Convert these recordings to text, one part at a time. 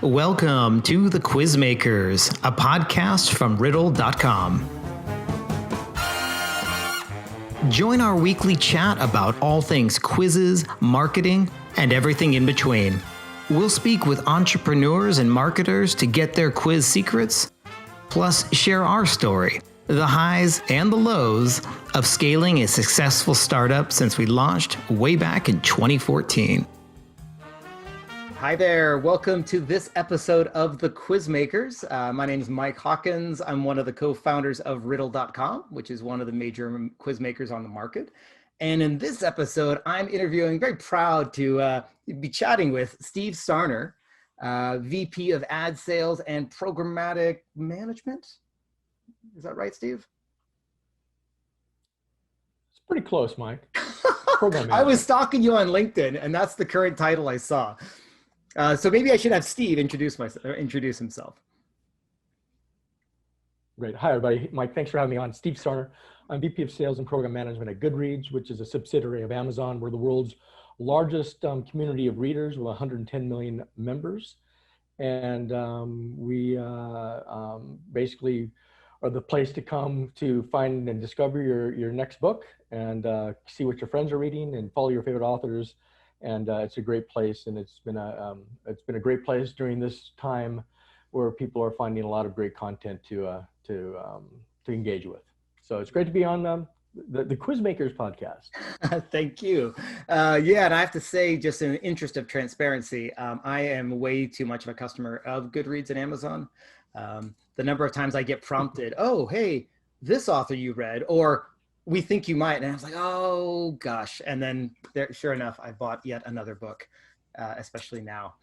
Welcome to The Quizmakers, a podcast from Riddle.com. Join our weekly chat about all things quizzes, marketing, and everything in between. We'll speak with entrepreneurs and marketers to get their quiz secrets, plus share our story, the highs and the lows of scaling a successful startup since we launched way back in 2014. Hi there, welcome to this episode of The Quizmakers. My name is Mike Hawkins. I'm one of the co-founders of Riddle.com, which is one of the major quizmakers on the market. And in this episode, I'm interviewing, very proud to be chatting with Steve Sarner, VP of Ad Sales and Programmatic Management. Is that right, Steve? It's pretty close, Mike. I was stalking you on LinkedIn, and that's the current title I saw. So maybe I should have Steve introduce himself. Great. Hi, everybody. Mike, thanks for having me on. Steve Sarner. I'm VP of Sales and Program Management at Goodreads, which is a subsidiary of Amazon. We're the world's largest community of readers with 110 million members. And we basically are the place to come to find and discover your next book and see what your friends are reading and follow your favorite authors. And it's a great place, and it's been a great place during this time where people are finding a lot of great content to engage with. So it's great to be on the Quizmakers podcast. Thank you. Yeah, and I have to say, just in the interest of transparency, I am way too much of a customer of Goodreads and Amazon. The number of times I get prompted, "Oh, hey, this author you read," or "We think you might," and I was like, "Oh gosh!" And then, sure enough, I bought yet another book, especially now.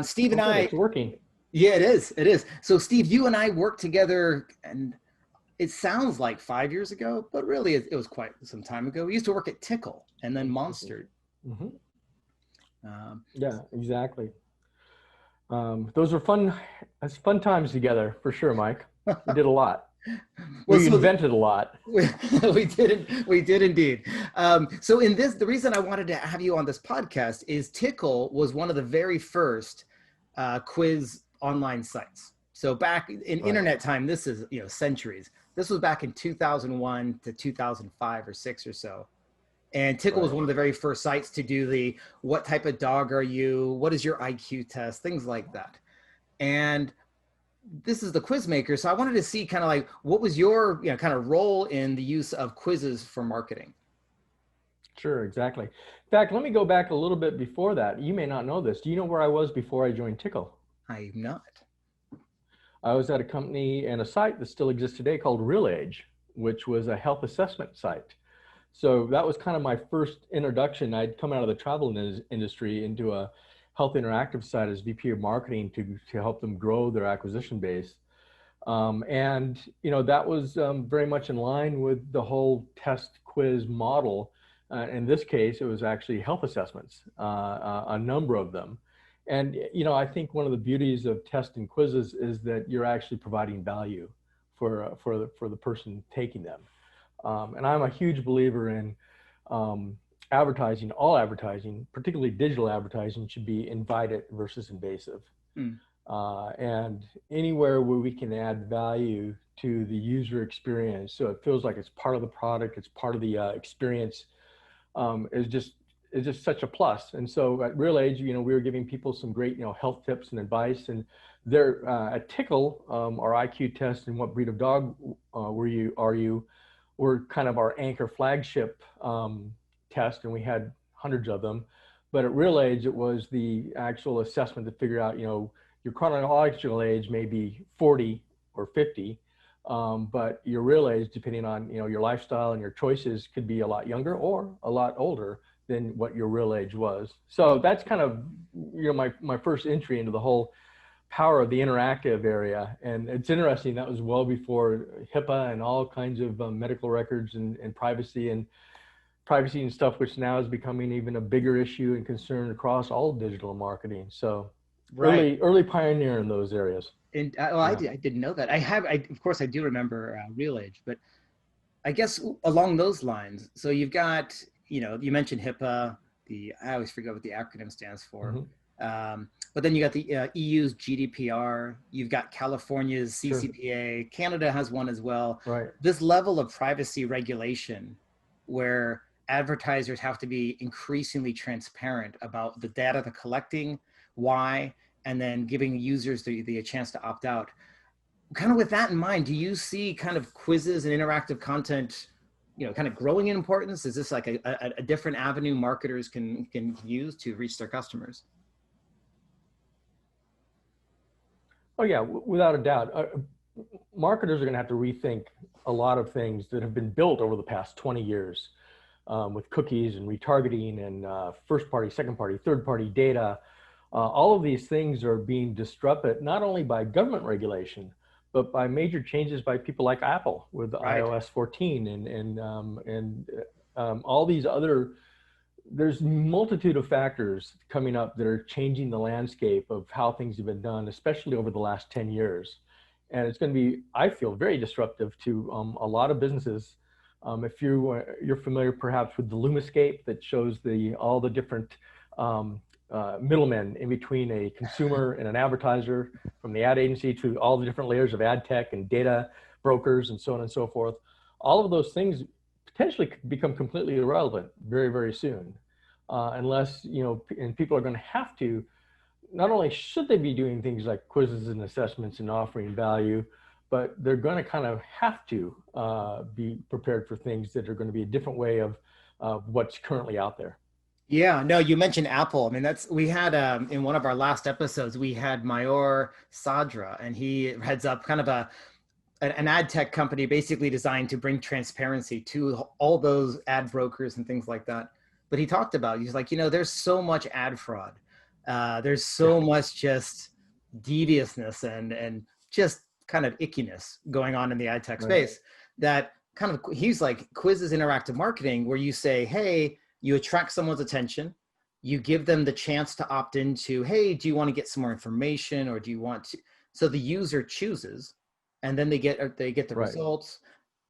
Steve and I. It's working. Yeah, it is. It is. So, Steve, you and I worked together, and it sounds like 5 years ago, but really, it was quite some time ago. We used to work at Tickle, and then Monster. Mm-hmm. Yeah, exactly. Those were fun times together for sure, Mike. We did a lot. We invented a lot. We did indeed. So the reason I wanted to have you on this podcast is Tickle was one of the very first quiz online sites. So back in internet time, this is centuries. This was back in 2001 to 2005 or 6 or so. And Tickle was one of the very first sites to do the what type of dog are you? What is your IQ test? Things like that. And this is the Quizmaker. So I wanted to see kind of like, what was your kind of role in the use of quizzes for marketing? Sure, exactly. In fact, let me go back a little bit before that. You may not know this. Do you know where I was before I joined Tickle? I'm not. I was at a company and a site that still exists today called RealAge, which was a health assessment site. So that was kind of my first introduction. I'd come out of the travel industry into a health interactive site as VP of marketing to help them grow their acquisition base. And that was very much in line with the whole test quiz model. In this case, it was actually health assessments, a number of them. And I think one of the beauties of test and quizzes is that you're actually providing value for the person taking them. And I'm a huge believer in advertising. All advertising, particularly digital advertising, should be invited versus invasive. And anywhere where we can add value to the user experience, so it feels like it's part of the product, it's part of the experience, is just such a plus. And so at RealAge, we were giving people some great health tips and advice. And there at Tickle, our IQ test and what breed of dog are you were kind of our anchor flagship test, and we had hundreds of them. But at RealAge, it was the actual assessment to figure out, your chronological age may be 40 or 50, but your real age, depending on your lifestyle and your choices, could be a lot younger or a lot older than what your real age was. So that's kind of my first entry into the whole power of the interactive area. And it's interesting, that was well before HIPAA and all kinds of medical records and privacy and stuff, which now is becoming even a bigger issue and concern across all digital marketing. So early pioneer in those areas. And I didn't know that. Of course I do remember RealAge, but I guess along those lines, so you've got, you mentioned HIPAA, I always forget what the acronym stands for. But then you got the EU's GDPR, you've got California's Sure. CCPA, Canada has one as well. Right. This level of privacy regulation where advertisers have to be increasingly transparent about the data they're collecting, why, and then giving users the chance to opt out. Kind of with that in mind, do you see kind of quizzes and interactive content, kind of growing in importance? Is this like a different avenue marketers can use to reach their customers? Oh yeah, without a doubt. Marketers are going to have to rethink a lot of things that have been built over the past 20 years with cookies and retargeting and first party, second party, third party data. All of these things are being disrupted not only by government regulation, but by major changes by people like Apple with Right. iOS 14 and all these other. There's multitude of factors coming up that are changing the landscape of how things have been done, especially over the last 10 years. And it's going to be, I feel, very disruptive to a lot of businesses. If you're familiar perhaps with the Lumascape that shows all the different middlemen in between a consumer and an advertiser, from the ad agency to all the different layers of ad tech and data brokers and so on and so forth. All of those things potentially could become completely irrelevant very, very soon, unless, and people are going to have to, not only should they be doing things like quizzes and assessments and offering value, but they're going to kind of have to be prepared for things that are going to be a different way of what's currently out there. Yeah, no, you mentioned Apple. I mean, we had in one of our last episodes, we had Mayor Sadra, and he heads up kind of an ad tech company basically designed to bring transparency to all those ad brokers and things like that. But he talked about, he's like, there's so much ad fraud. There's so much just deviousness and just kind of ickiness going on in the ad tech space that kind of, he's like, quizzes interactive marketing where you say, hey, you attract someone's attention, you give them the chance to opt into, hey, do you want to get some more information or do you want to, so the user chooses and then they get the results.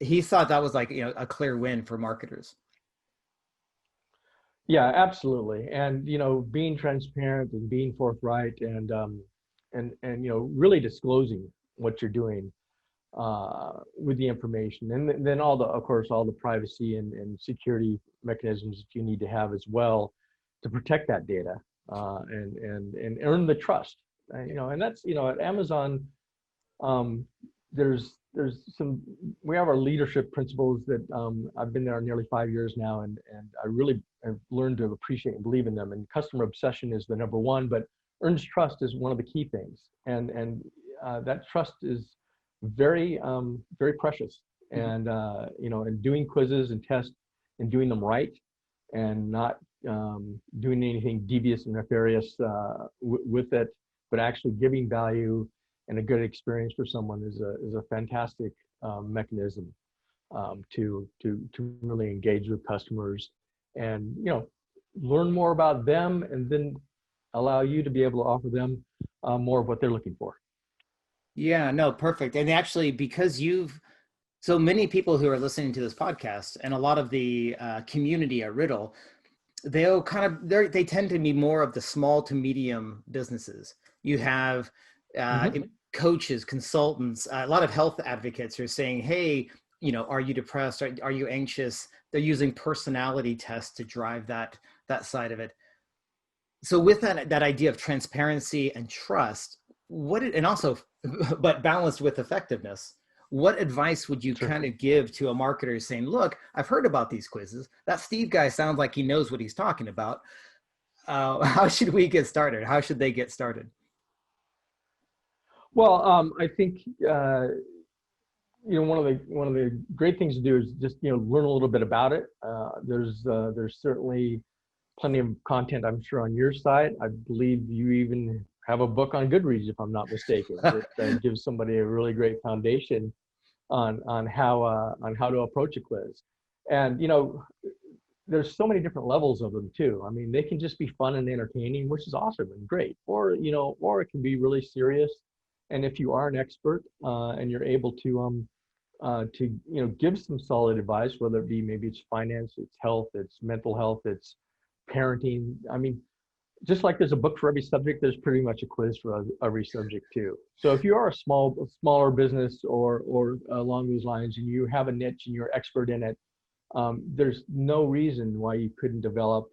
He thought that was like, a clear win for marketers. Yeah, absolutely. And, being transparent and being forthright and really disclosing what you're doing with the information. And then of course, all the privacy and security mechanisms that you need to have as well to protect that data and earn the trust. And that's, at Amazon, we have our leadership principles that I've been there nearly 5 years now, and I really have learned to appreciate and believe in them. And customer obsession is the number one, but earns trust is one of the key things. And that trust is very, very precious. And, and doing quizzes and tests and doing them right and not doing anything devious and nefarious with it, but actually giving value and a good experience for someone is a fantastic mechanism to really engage with customers and learn more about them, and then allow you to be able to offer them more of what they're looking for. Yeah, no, perfect. And actually, because so many people who are listening to this podcast and a lot of the community at Riddle, they tend to be more of the small to medium businesses. You have coaches, consultants, a lot of health advocates who are saying, hey, are you depressed? Are you anxious? They're using personality tests to drive that side of it. So with that idea of transparency and trust, but balanced with effectiveness, what advice would you kind of give to a marketer saying, look, I've heard about these quizzes. That Steve guy sounds like he knows what he's talking about. How should we get started? How should they get started? Well, I think one of the great things to do is just learn a little bit about it. There's certainly plenty of content, I'm sure, on your site. I believe you even have a book on Goodreads, if I'm not mistaken, that gives somebody a really great foundation on how to approach a quiz. And there's so many different levels of them too. I mean, they can just be fun and entertaining, which is awesome and great, or it can be really serious. And if you are an expert and you're able to give some solid advice, whether it be maybe it's finance, it's health, it's mental health, it's parenting. I mean, just like there's a book for every subject, there's pretty much a quiz for every subject too. So if you are a smaller business or along those lines, and you have a niche and you're expert in it, there's no reason why you couldn't develop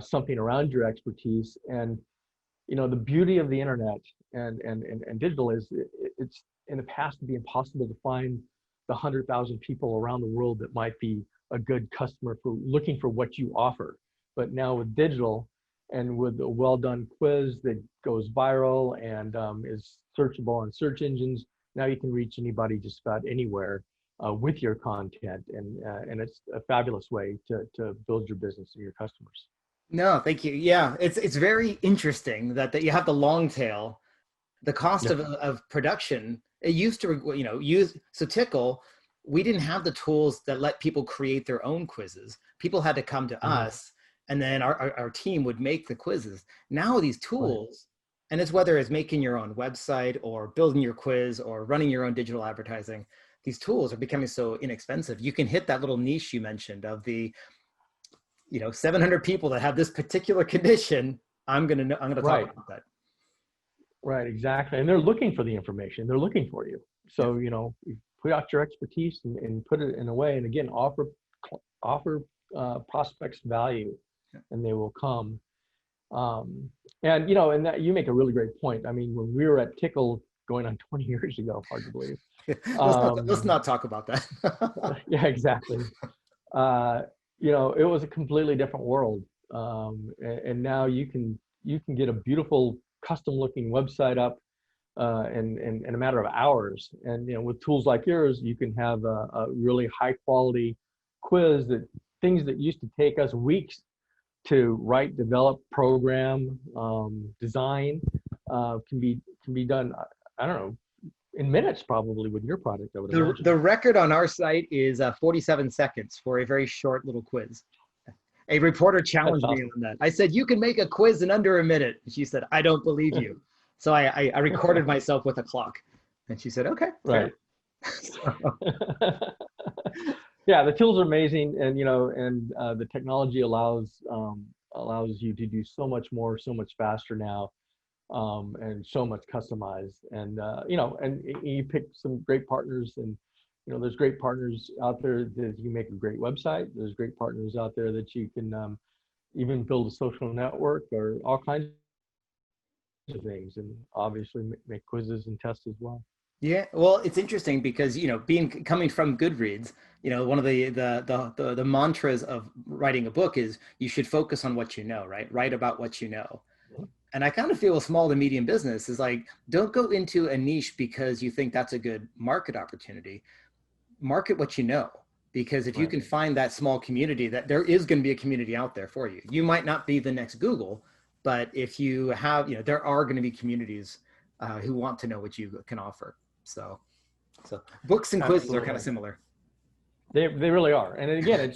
something around your expertise. And the beauty of the internet and digital is it's in the past it'd be impossible to find the 100,000 people around the world that might be a good customer for looking for what you offer. But now with digital and with a well-done quiz that goes viral and is searchable on search engines, now you can reach anybody just about anywhere with your content, and it's a fabulous way to build your business and your customers. No, thank you. Yeah, it's very interesting that you have the long tail, the cost of production. It used to, use, so Tickle, we didn't have the tools that let people create their own quizzes. People had to come to us, and then our team would make the quizzes. Now these tools, and it's whether it's making your own website or building your quiz or running your own digital advertising, these tools are becoming so inexpensive. You can hit that little niche you mentioned of the 700 people that have this particular condition. I'm gonna talk about that. Right, exactly. And they're looking for the information. They're looking for you. So, you put out your expertise and put it in a way, and again, offer prospects value, and they will come. And that you make a really great point. I mean, when we were at Tickle going on 20 years ago, hard to believe. Let's not talk about that. Yeah, exactly. It was a completely different world. And now you can get a beautiful custom looking website up in a matter of hours. And, with tools like yours, you can have a really high quality quiz that things that used to take us weeks to write, develop, program, design, can be done, I don't know, in minutes probably with your product, I would imagine. The record on our site is 47 seconds for a very short little quiz. A reporter challenged me on that. I said, you can make a quiz in under a minute. And she said, I don't believe you. So I recorded myself with a clock. And she said, okay. Right. Yeah, the tools are amazing. And, the technology allows you to do so much more, so much faster now. And so much customized, and and you pick some great partners, and there's great partners out there that you make a great website. There's great partners out there that you can even build a social network or all kinds of things, and obviously make quizzes and tests as well. Yeah, well, it's interesting because coming from Goodreads, one of the mantras of writing a book is you should focus on what you know, right? Write about what you know. And I kind of feel a small to medium business is like, don't go into a niche because you think that's a good market opportunity. Market what you know, because if you can find that small community, that there is going to be a community out there for you. You might not be the next Google, but if you have, there are going to be communities who want to know what you can offer. So books and quizzes are kind of similar. They really are. And again,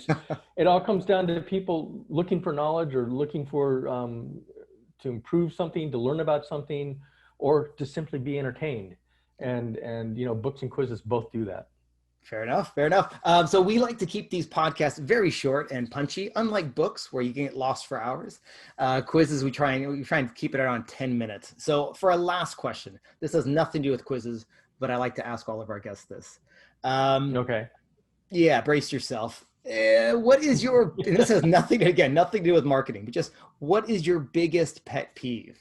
it all comes down to people looking for knowledge or looking for to improve something, to learn about something, or to simply be entertained. And books and quizzes both do that. Fair enough. So we like to keep these podcasts very short and punchy, unlike books where you can get lost for hours. Quizzes, we try and keep it around 10 minutes. So for our last question, this has nothing to do with quizzes, but I like to ask all of our guests this. Okay. Yeah, brace yourself. What is your, and this has nothing to do with marketing, but just what is your biggest pet peeve?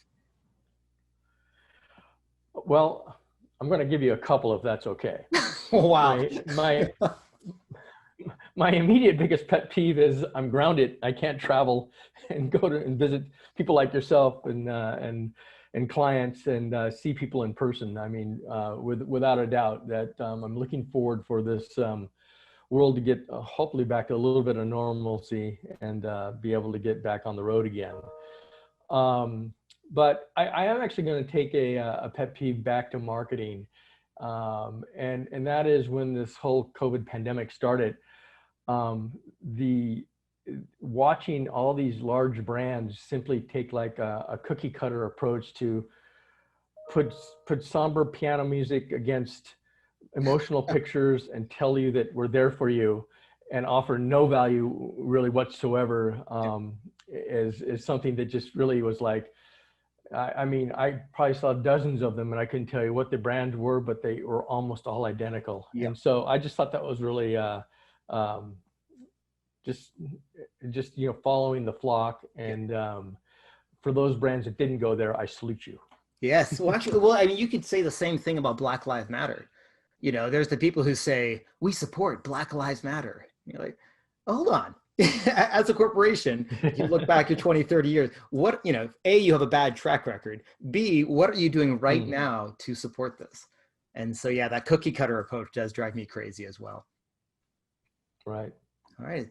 Well, I'm going to give you a couple if that's okay. Wow. My immediate biggest pet peeve is I'm grounded. I can't travel and go to and visit people like yourself and clients and see people in person. I mean, without a doubt that I'm looking forward for this world to get hopefully back to a little bit of normalcy and be able to get back on the road again. But I am actually going to take a pet peeve back to marketing. And that is when this whole COVID pandemic started, watching all these large brands simply take like a cookie cutter approach to put somber piano music against emotional pictures and tell you that we're there for you and offer no value really whatsoever. is something that just really was like, I mean, I probably saw dozens of them and I couldn't tell you what the brands were, but they were almost all identical. Yeah. And so I just thought that was really just following the flock. And for those brands that didn't go there, I salute you. Yes. Well, actually, well, I mean, you could say the same thing about Black Lives Matter. There's the people who say, we support Black Lives Matter. You're like, oh, hold on. As a corporation, you look back at 20, 30 years, what, A, you have a bad track record. B, what are you doing right now to support this? And so, yeah, that cookie cutter approach does drive me crazy as well. Right. All right.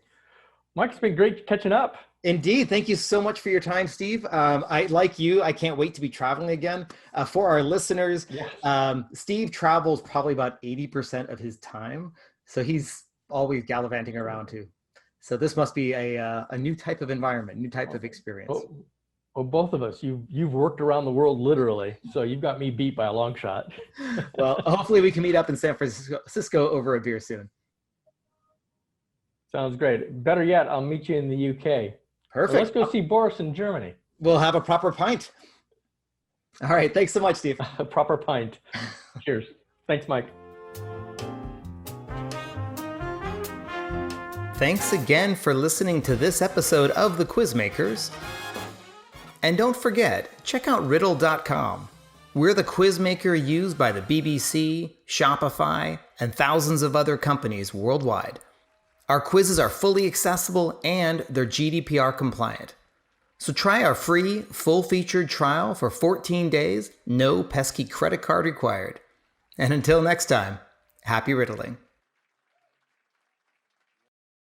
Mike, it's been great catching up. Indeed. Thank you so much for your time, Steve. Like you, I can't wait to be traveling again. For our listeners, yes. Steve travels probably about 80% of his time. So he's always gallivanting around too. So this must be a new type of environment, new type of experience. Well, both of us, you've worked around the world literally. So you've got me beat by a long shot. Well, hopefully we can meet up in San Francisco over a beer soon. Sounds great. Better yet, I'll meet you in the UK. Perfect. Let's go see Boris in Germany. We'll have a proper pint. All right. Thanks so much, Steve. A proper pint. Cheers. Thanks, Mike. Thanks again for listening to this episode of The Quizmakers. And don't forget, check out Riddle.com. We're the quizmaker used by the BBC, Shopify, and thousands of other companies worldwide. Our quizzes are fully accessible and they're GDPR compliant. So try our free, full-featured trial for 14 days, no pesky credit card required. And until next time, happy riddling.